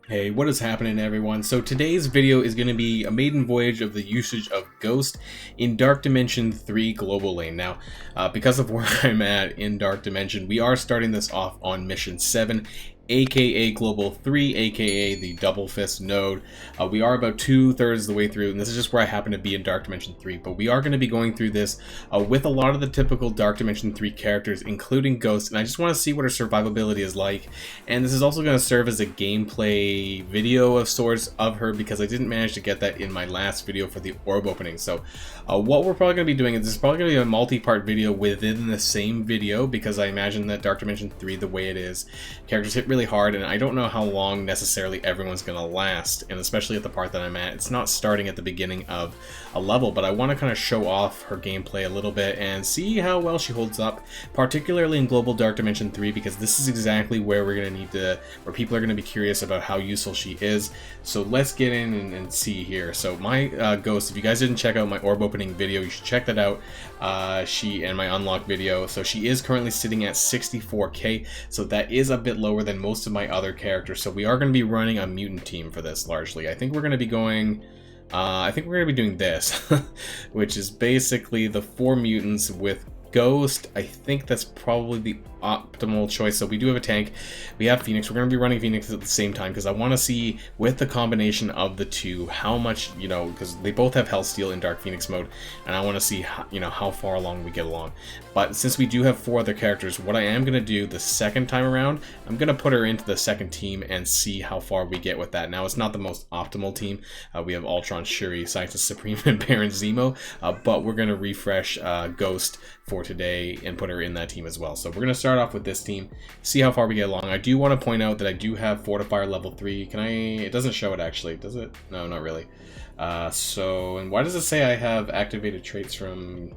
Hey, what is happening everyone? So today's video is going to be a maiden voyage of the usage of Ghost in Dark Dimension 3 Global Lane. Now, because of where I'm at in Dark Dimension, we are starting this off on Mission 7, aka Global 3, aka the Double Fist node. We are about 2/3 of the way through, and this is just where I happen to be in Dark Dimension 3, but we are going to be going through this with a lot of the typical Dark Dimension 3 characters, including Ghost, and I just want to see what her survivability is like, and this is also going to serve as a gameplay video of sorts of her, because I didn't manage to get that in my last video for the orb opening. So what we're probably going to be doing is this is probably going to be a multi-part video within the same video, because I imagine that Dark Dimension 3, the way it is, characters hit really hard, and I don't know how long necessarily everyone's going to last, and especially at the part that I'm at, it's not starting at the beginning of a level, but I want to kind of show off her gameplay a little bit and see how well she holds up, particularly in Global Dark Dimension 3, because this is exactly where we're going to need to, where people are going to be curious about how useful she is. So let's get in and see here. So my Ghost, if you guys didn't check out my orb opening video, you should check that out. She and my unlock video. So she is currently sitting at 64k, so that is a bit lower than most of my other characters. So we are going to be running a mutant team for this largely. I think we're going to be going I think we're going to be doing this, which is basically the 4 mutants with Ghost. I think that's probably the optimal choice. So we do have a tank, we have Phoenix. We're going to be running Phoenix at the same time, because I want to see with the combination of the two how much, you know, because they both have Hellsteel in Dark Phoenix mode, and I want to see how, you know, how far along we get along. But since we do have 4 other characters, what I am going to do the second time around, I'm going to put her into the second team and see how far we get with that. Now, it's not the most optimal team. We have Ultron, Shuri, Scientist Supreme, and Baron Zemo, but we're going to refresh Ghost for today and put her in that team as well. So we're going to start off with this team, see how far we get along. I do want to point out that I do have Fortifier level 3. Can I? It doesn't show it actually, does it? No, not really. So, and why does it say I have activated traits from...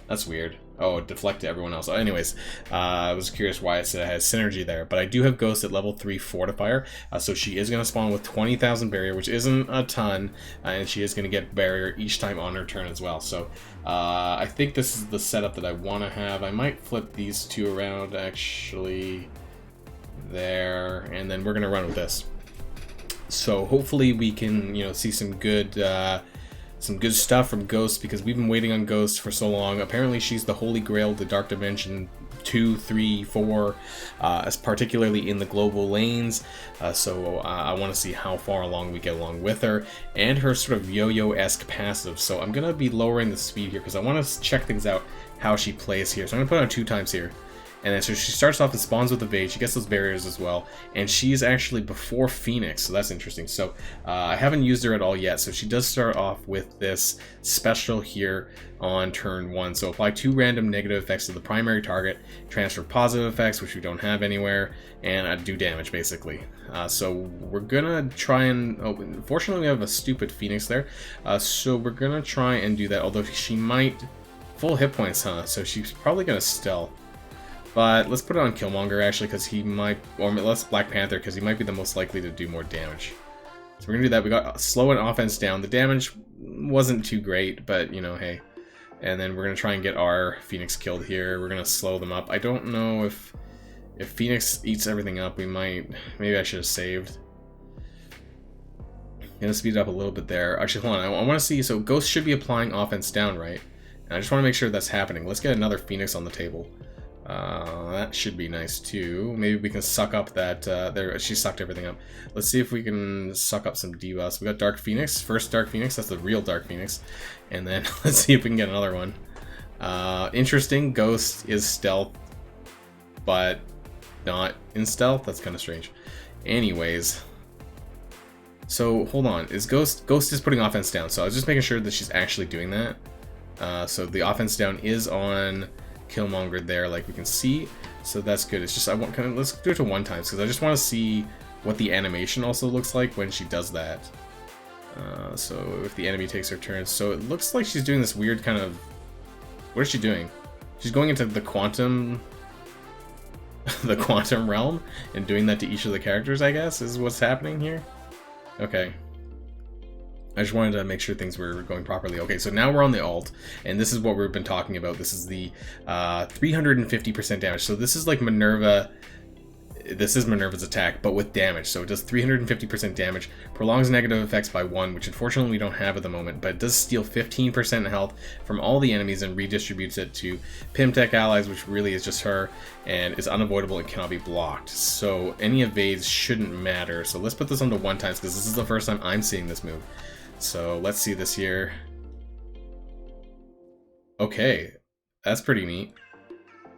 That's weird. Oh, deflect to everyone else. Anyways, I was curious why it said I had synergy there, but I do have Ghost at level 3 Fortifier, so she is going to spawn with 20,000 barrier, which isn't a ton, and she is going to get barrier each time on her turn as well. So I think this is the setup that I want to have. I might flip these two around actually there, and then we're going to run with this. So hopefully we can, you know, see some good stuff from Ghost, because we've been waiting on Ghost for so long. Apparently she's the holy grail to Dark Dimension 2, 3, 4, as particularly in the global lanes. So I want to see how far along we get along with her, and her sort of yo-yo-esque passive. So I'm going to be lowering the speed here, because I want to check things out how she plays here. So I'm going to put it on 2 times here. And then so she starts off and spawns with Evade. She gets those barriers as well, and she's actually before Phoenix, so that's interesting. So I haven't used her at all yet, so she does start off with this special here on turn 1. So apply 2 random negative effects to the primary target, transfer positive effects, which we don't have anywhere, and do damage basically. So we're gonna try and... Oh, unfortunately we have a stupid Phoenix there, so we're gonna try and do that, although she might... Full hit points, huh? So she's probably gonna stealth. But let's put it on Killmonger, actually, because he might... Or let's Black Panther, because he might be the most likely to do more damage. So we're going to do that. We got slow and offense down. The damage wasn't too great, but, you know, hey. And then we're going to try and get our Phoenix killed here. We're going to slow them up. I don't know if Phoenix eats everything up, we might... Maybe I should have saved. Going to speed it up a little bit there. Actually, hold on. I want to see... So Ghost should be applying offense down, right? And I just want to make sure that's happening. Let's get another Phoenix on the table. That should be nice too. Maybe we can suck up that, there, she sucked everything up. Let's see if we can suck up some debuffs. We got Dark Phoenix, first Dark Phoenix, that's the real Dark Phoenix. And then let's see if we can get another one. Interesting, Ghost is stealth, but not in stealth, that's kind of strange. Anyways, so hold on, is Ghost is putting offense down, so I was just making sure that she's actually doing that. So the offense down is on Killmonger there, like we can see, so that's good. It's just I want let's do it to 1 time, because I just want to see what the animation also looks like when she does that. So if the enemy takes her turn, so it looks like she's doing this weird kind of... What is she doing? She's going into the quantum the quantum realm and doing that to each of the characters, I guess, is what's happening here. Okay. I just wanted to make sure things were going properly. Okay, so now we're on the alt, and this is what we've been talking about. This is the 350% damage. So this is like Minerva this is Minerva's attack, but with damage. So it does 350% damage, prolongs negative effects by 1, which unfortunately we don't have at the moment, but it does steal 15% health from all the enemies and redistributes it to Pimtech allies, which really is just her, and is unavoidable and cannot be blocked. So any evades shouldn't matter. So let's put this on to 1 times, because this is the first time I'm seeing this move. So let's see this here. Okay, that's pretty neat.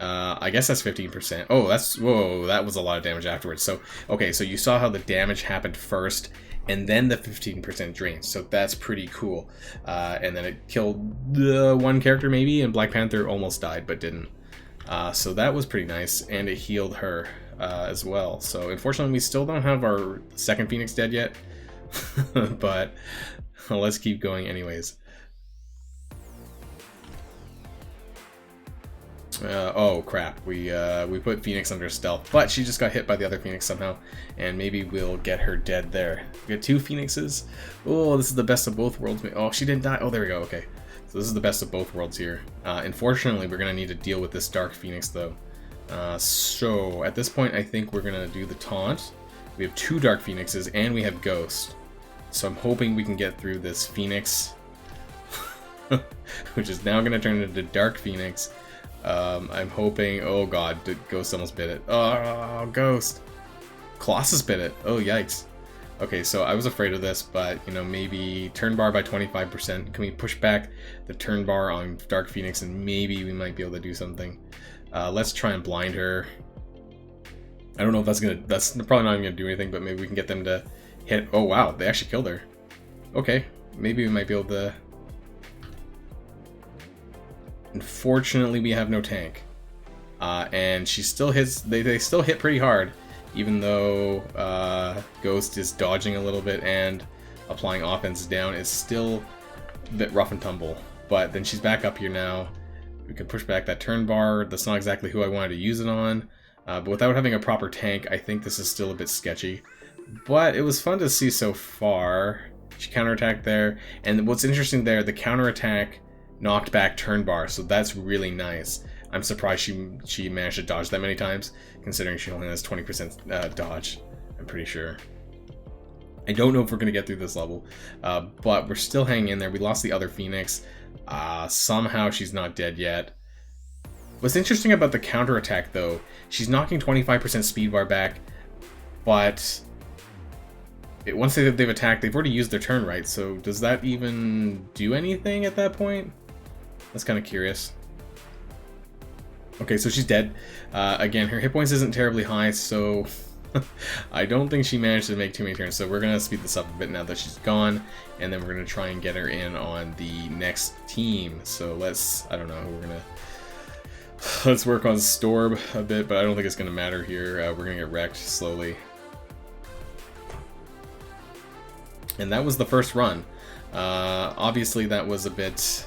I guess that's 15%. Oh, whoa, that was a lot of damage afterwards. So, okay, so you saw how the damage happened first, and then the 15% drain. So that's pretty cool. And then it killed the 1 character maybe, and Black Panther almost died, but didn't. So that was pretty nice, and it healed her as well. So unfortunately, we still don't have our second Phoenix dead yet, but let's keep going anyways. Oh crap, we put Phoenix under stealth, but she just got hit by the other Phoenix somehow, and maybe we'll get her dead there. We got 2 Phoenixes. Oh, this is the best of both worlds. Oh, she didn't die. Oh, there we go. Okay, so this is the best of both worlds here. Unfortunately, we're gonna need to deal with this Dark Phoenix though. So at this point, I think we're gonna do the taunt. We have 2 Dark Phoenixes, and we have Ghost. So I'm hoping we can get through this Phoenix, which is now gonna turn into Dark Phoenix. I'm hoping. Oh god, Ghost almost bit it. Oh, Ghost. Colossus bit it. Oh, yikes. Okay, so I was afraid of this, but you know, maybe turn bar by 25%. Can we push back the turn bar on Dark Phoenix, and maybe we might be able to do something? Let's try and blind her. I don't know if that's probably not even gonna do anything, but maybe we can get them to hit. Oh wow, they actually killed her. Okay, maybe we might be able to. Unfortunately, we have no tank, and she still hits. They still hit pretty hard, even though Ghost is dodging a little bit and applying offense down. It's still a bit rough and tumble, but then she's back up here now. We can push back that turn bar. That's not exactly who I wanted to use it on, but without having a proper tank, I think this is still a bit sketchy. But it was fun to see so far. She counterattacked there, and what's interesting there, the counterattack knocked back turn bar, so that's really nice. I'm surprised she managed to dodge that many times, considering she only has 20% dodge, I'm pretty sure. I don't know if we're going to get through this level, but we're still hanging in there. We lost the other Phoenix. Somehow she's not dead yet. What's interesting about the counterattack, though, she's knocking 25% speed bar back, but once they've attacked, they've already used their turn, right? So does that even do anything at that point? That's kind of curious. Okay, so she's dead. Again, her hit points isn't terribly high, so I don't think she managed to make too many turns. So we're going to speed this up a bit now that she's gone, and then we're going to try and get her in on the next team. So I don't know, let's work on Storb a bit, but I don't think it's going to matter here. We're going to get wrecked slowly. And that was the first run. Obviously, that was a bit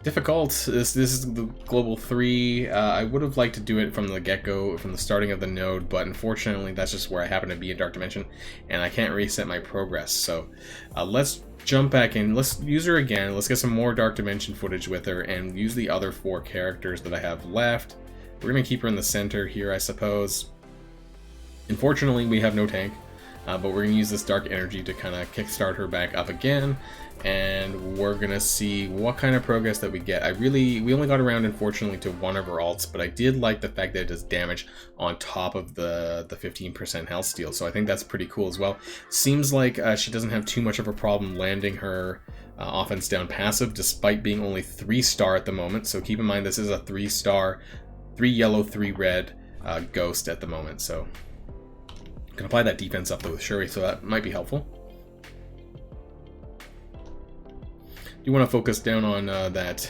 difficult. This is the Global 3. I would have liked to do it from the get-go, from the starting of the node, but unfortunately, that's just where I happen to be in Dark Dimension, and I can't reset my progress. So let's jump back in. Let's use her again. Let's get some more Dark Dimension footage with her, and use the other 4 characters that I have left. We're going to keep her in the center here, I suppose. Unfortunately, we have no tank. But we're going to use this dark energy to kind of kickstart her back up again, and we're going to see what kind of progress that we get. We only got around, unfortunately, to 1 of her ults, but I did like the fact that it does damage on top of the 15% health steal, so I think that's pretty cool as well. Seems like she doesn't have too much of a problem landing her offense down passive, despite being only 3-star at the moment, so keep in mind this is a 3-star, 3 yellow, 3 red Ghost at the moment, so can apply that defense up though with Shuri, so that might be helpful. You want to focus down on that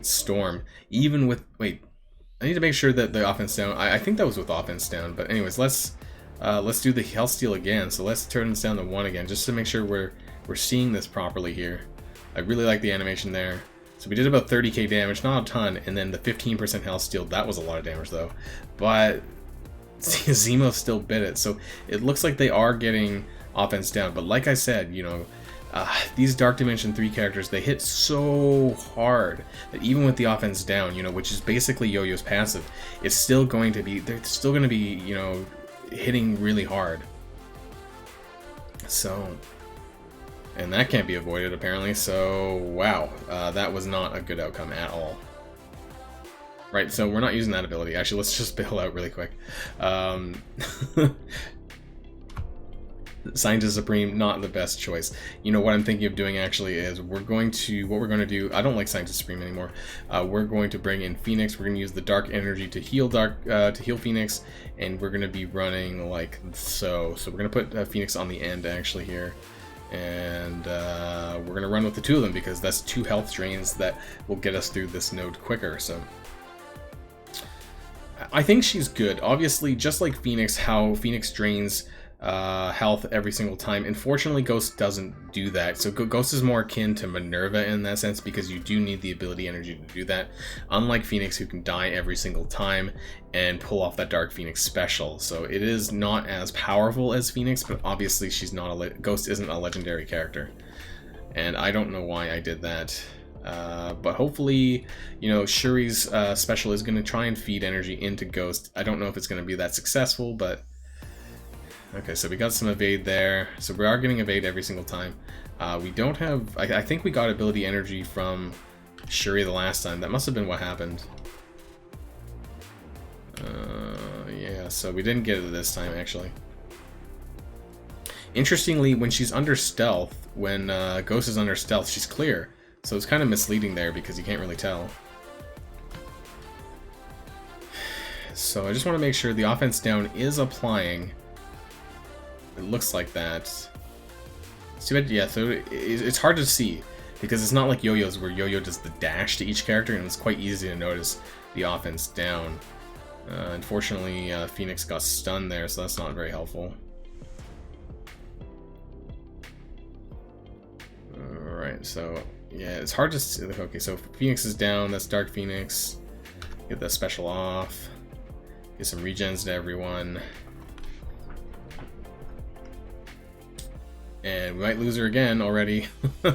Storm, even with. Wait, I need to make sure that the offense down. I think that was with offense down, but anyways, let's do the health steal again. So let's turn this down to 1 again, just to make sure we're seeing this properly here. I really like the animation there. So we did about 30k damage, not a ton, and then the 15% health steal. That was a lot of damage though, but Zemo still bit it, so it looks like they are getting offense down. But like I said, you know, These Dark Dimension 3 characters, they hit so hard that even with the offense down, you know, which is basically Yo-Yo's passive, it's still going to be, they're still going to be, you know, hitting really hard. So, and that can't be avoided apparently, so wow, that was not a good outcome at all. Right, so we're not using that ability. Actually, let's just bail out really quick. Scientist Supreme, not the best choice. You know, what I'm thinking of doing actually is what we're going to do, I don't like Scientist Supreme anymore. We're going to bring in Phoenix. We're going to use the Dark Energy to heal Phoenix, and we're going to be running like so. So we're going to put Phoenix on the end actually here. And we're going to run with the two of them because that's 2 health drains that will get us through this node quicker. So I think she's good. Obviously, just like Phoenix, how Phoenix drains health every single time. Unfortunately, Ghost doesn't do that. So Ghost is more akin to Minerva in that sense because you do need the ability energy to do that. Unlike Phoenix, who can die every single time and pull off that Dark Phoenix special. So it is not as powerful as Phoenix, but obviously she's not Ghost isn't a legendary character. And I don't know why I did that. But hopefully, you know, Shuri's special is going to try and feed energy into Ghost. I don't know if it's going to be that successful, but okay, so we got some evade there. So we are getting evade every single time. We don't have... I think we got ability energy from Shuri the last time. That must have been what happened. Yeah, so we didn't get it this time, actually. Interestingly, when she's under stealth, when Ghost is under stealth, she's clear. So it's kind of misleading there because you can't really tell. So I just want to make sure the offense down is applying. It looks like that. See what? Yeah, so it's hard to see because it's not like Yo-Yo's where Yo-Yo does the dash to each character and it's quite easy to notice the offense down. Unfortunately, Phoenix got stunned there, so that's not very helpful. Alright, so yeah, it's hard to see. Okay, so Phoenix is down, that's Dark Phoenix. Get that special off. Get some regens to everyone. And we might lose her again already. We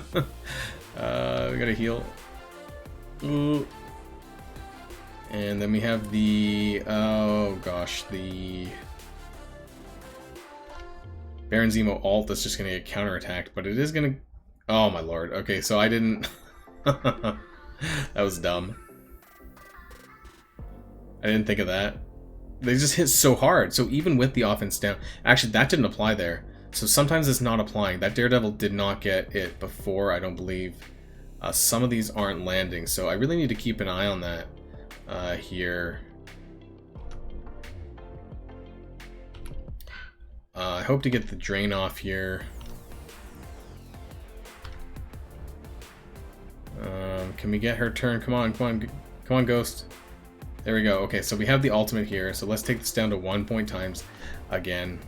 gotta heal. Ooh. And then we have the... oh gosh, the... Baron Zemo ult that's just gonna get counterattacked, but it is gonna... oh my lord. Okay, so I didn't... that was dumb. I didn't think of that. They just hit so hard, so even with the offense down... actually, that didn't apply there. So sometimes it's not applying. That Daredevil did not get it before, I don't believe. Some of these aren't landing, so I really need to keep an eye on that here. I hope to get the drain off here. Can we get her turn? Come on, come on, come on, Ghost. There we go. Okay, so we have the ultimate here, so let's take this down to 1 point times again.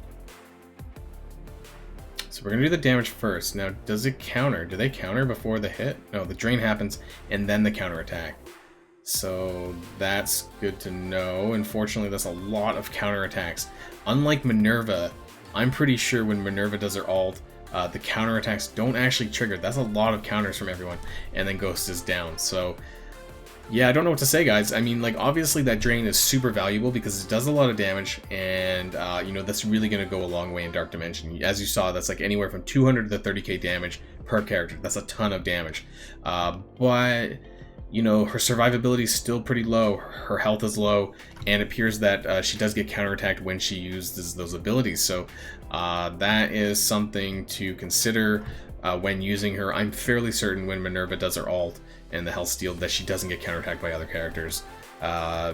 So we're gonna do the damage first. Now, does it counter? Do they counter before the hit? No, the drain happens and then the counter attack. So that's good to know. Unfortunately, that's a lot of counter attacks. Unlike Minerva, I'm pretty sure when Minerva does her ult, the counter attacks don't actually trigger. That's a lot of counters from everyone, and then Ghost is down. So yeah, I don't know what to say, guys. I mean, like, obviously that drain is super valuable because it does a lot of damage, and you know, that's really going to go a long way in Dark Dimension. As you saw, that's like anywhere from 200 to 30k damage per character. That's a ton of damage. But you know, her survivability is still pretty low. Her health is low, and it appears that she does get counterattacked when she uses those abilities. So that is something to consider when using her. I'm fairly certain when Minerva does her ult and the health steal that she doesn't get counterattacked by other characters,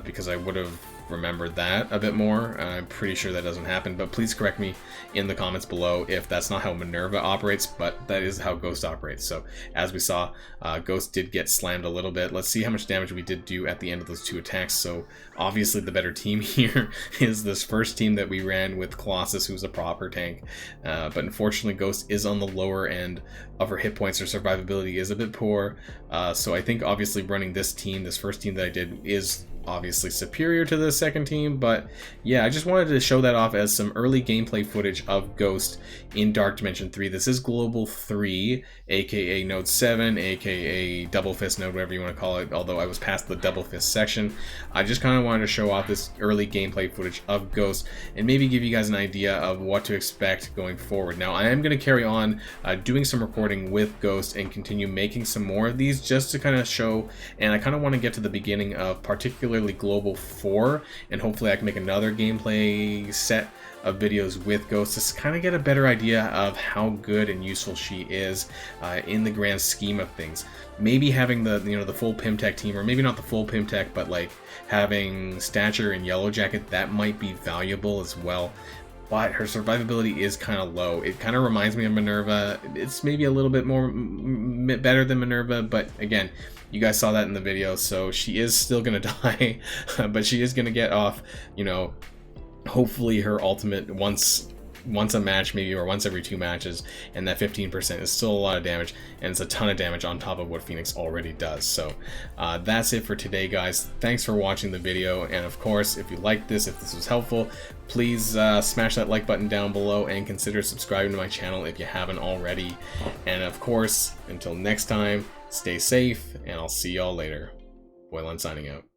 because I would have remembered that a bit more. I'm pretty sure that doesn't happen, but please correct me in the comments below if that's not how Minerva operates, but that is how Ghost operates. So as we saw, Ghost did get slammed a little bit. Let's see how much damage we did do at the end of those 2 attacks. So obviously the better team here is this first team that we ran with Colossus, who's a proper tank, but unfortunately Ghost is on the lower end of her hit points. Her survivability is a bit poor, so I think obviously running this team, this first team that I did, is obviously superior to the second team, but yeah, I just wanted to show that off as some early gameplay footage of Ghost in Dark Dimension 3. This is Global 3, aka Node 7, aka Double Fist Node, whatever you want to call it, although I was past the Double Fist section. I just kind of wanted to show off this early gameplay footage of Ghost and maybe give you guys an idea of what to expect going forward. Now, I am going to carry on doing some recording with Ghost and continue making some more of these just to kind of show, and I kind of want to get to the beginning of particularly Global 4, and hopefully I can make another gameplay set of videos with Ghost to kind of get a better idea of how good and useful she is in the grand scheme of things. Maybe having the the full Pimtech team, or maybe not the full Pimtech, but like having Stature and Yellow Jacket, that might be valuable as well. But her survivability is kind of low. It kind of reminds me of Minerva. It's maybe a little bit more better than Minerva, but again, you guys saw that in the video, so she is still gonna die, but she is gonna get off, hopefully her ultimate once a match, maybe, or once every 2 matches, and that 15% is still a lot of damage, and it's a ton of damage on top of what Phoenix already does. So that's it for today, guys. Thanks for watching the video, and of course, if you liked this, if this was helpful, please smash that like button down below and consider subscribing to my channel if you haven't already. And of course, until next time, stay safe, and I'll see y'all later. Boylan signing out.